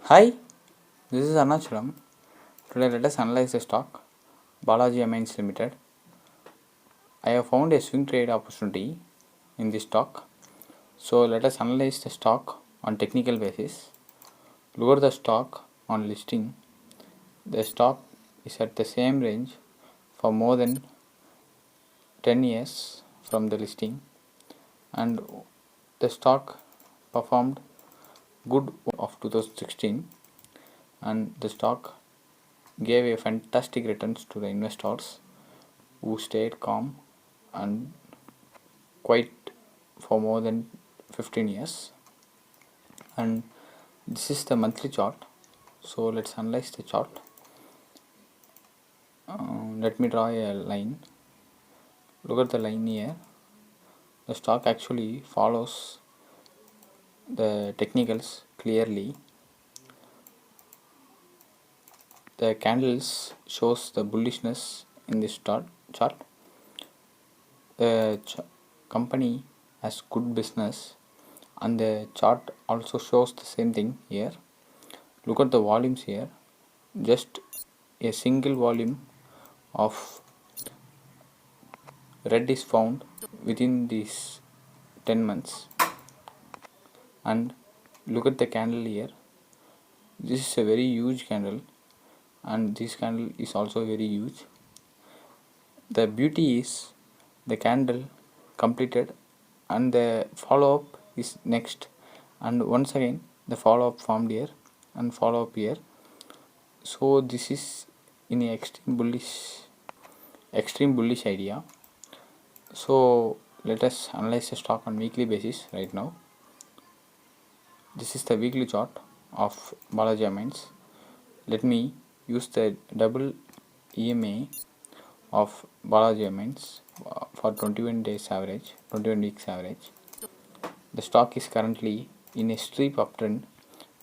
Hi, this is Arunachalam. Today let us analyze the stock Balaji Amines Limited. I have found a swing trade opportunity in this stock. So let us analyze the stock on technical basis. Look at the stock on listing. The stock is at the same range for more than 10 years from the listing, and the stock performed good of 2016, and the stock gave a fantastic returns to the investors who stayed calm and quiet for more than 15 years. And this is the monthly chart. So let's analyze the chart. Let me draw a line. Look at the line here. The stock actually follows the technicals clearly. The candles shows the bullishness in this chart. The company has good business, and the chart also shows the same thing here. Look at the volumes here. Just a single volume of red is found within these 10 months. And look at the candle here. This is a very huge candle, and this candle is also very huge. The beauty is the candle completed and the follow up is next, and once again the follow up formed here and follow up here. So this is in a extreme bullish idea. So let us analyze the stock on weekly basis right now. This is the weekly chart of Balaji Amines. Let me use the double EMA of Balaji Amines for 21 days average, 21 weeks average. The stock is currently in a steep uptrend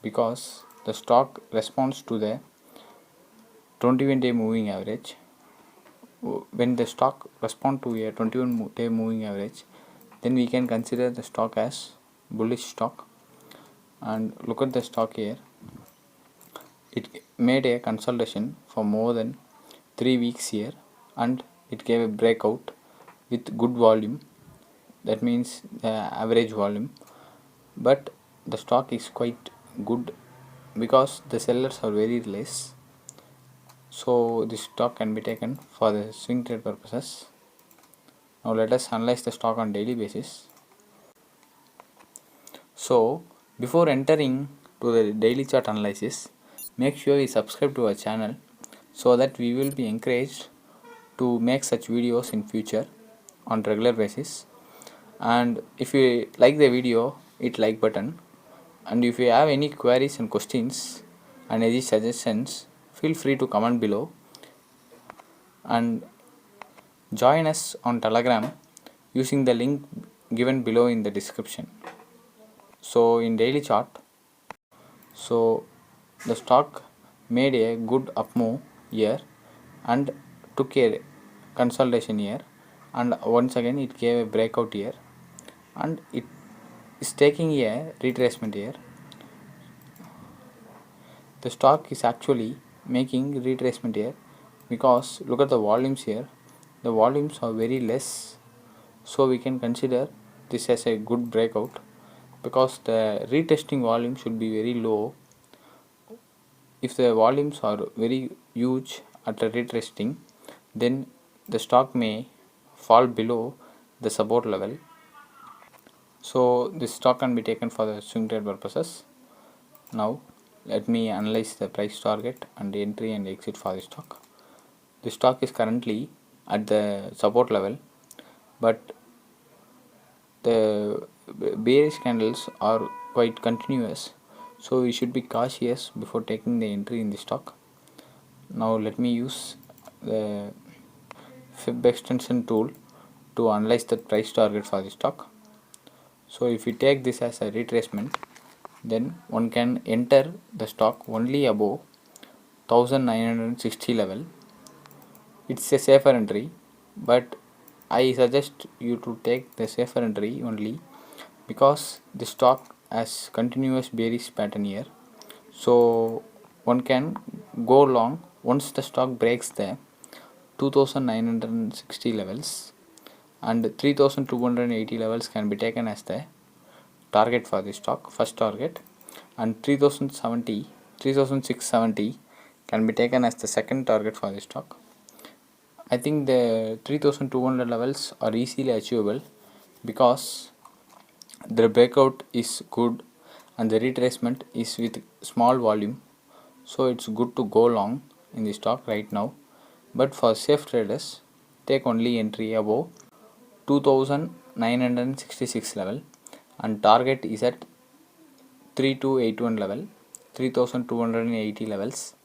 because the stock responds to the 21-day moving average. When the stock responds to a 21-day moving average, then we can consider the stock as bullish stock. And look at the stock here. It made a consolidation for more than 3 weeks here, and it gave a breakout with good volume, that means the average volume. But the stock is quite good because the sellers are very less, so this stock can be taken for the swing trade purposes. Now let us analyze the stock on daily basis. So before entering to the daily chart analysis, make sure you subscribe to our channel so that we will be encouraged to make such videos in future on regular basis. And if you like the video, hit like button, and if you have any queries and questions and any suggestions, feel free to comment below, and join us on Telegram using the link given below in the description. So in daily chart, so the stock made a good up move here and took a consolidation here, and once again it gave a breakout here, and it is taking a retracement here. The stock is actually making retracement here because look at the volumes here. The volumes are very less, so we can consider this as a good breakout because the retesting volume should be very low. If the volumes are very huge at a retesting, then the stock may fall below the support level. So this stock can be taken for the swing trade purposes. Now let me analyze the price target and the entry and exit for the stock. The stock is currently at the support level, but the bearish candles are quite continuous, so we should be cautious before taking the entry in the stock. Now let me use the Fib extension tool to analyze the price target for the stock. So if we take this as a retracement, then one can enter the stock only above 1960 level. It's a safer entry, but I suggest you to take the safer entry only because the stock has continuous bearish pattern here. So one can go long once the stock breaks the 2960 levels, and 3280 levels can be taken as the target for the stock, first target, and 3670 can be taken as the second target for the stock. I think the 3200 levels are easily achievable because the breakout is good and the retracement is with small volume, so it's good to go long in the stock right now. But for safe traders, take only entry above 2966 level, and target is at 3281 level, 3280 levels.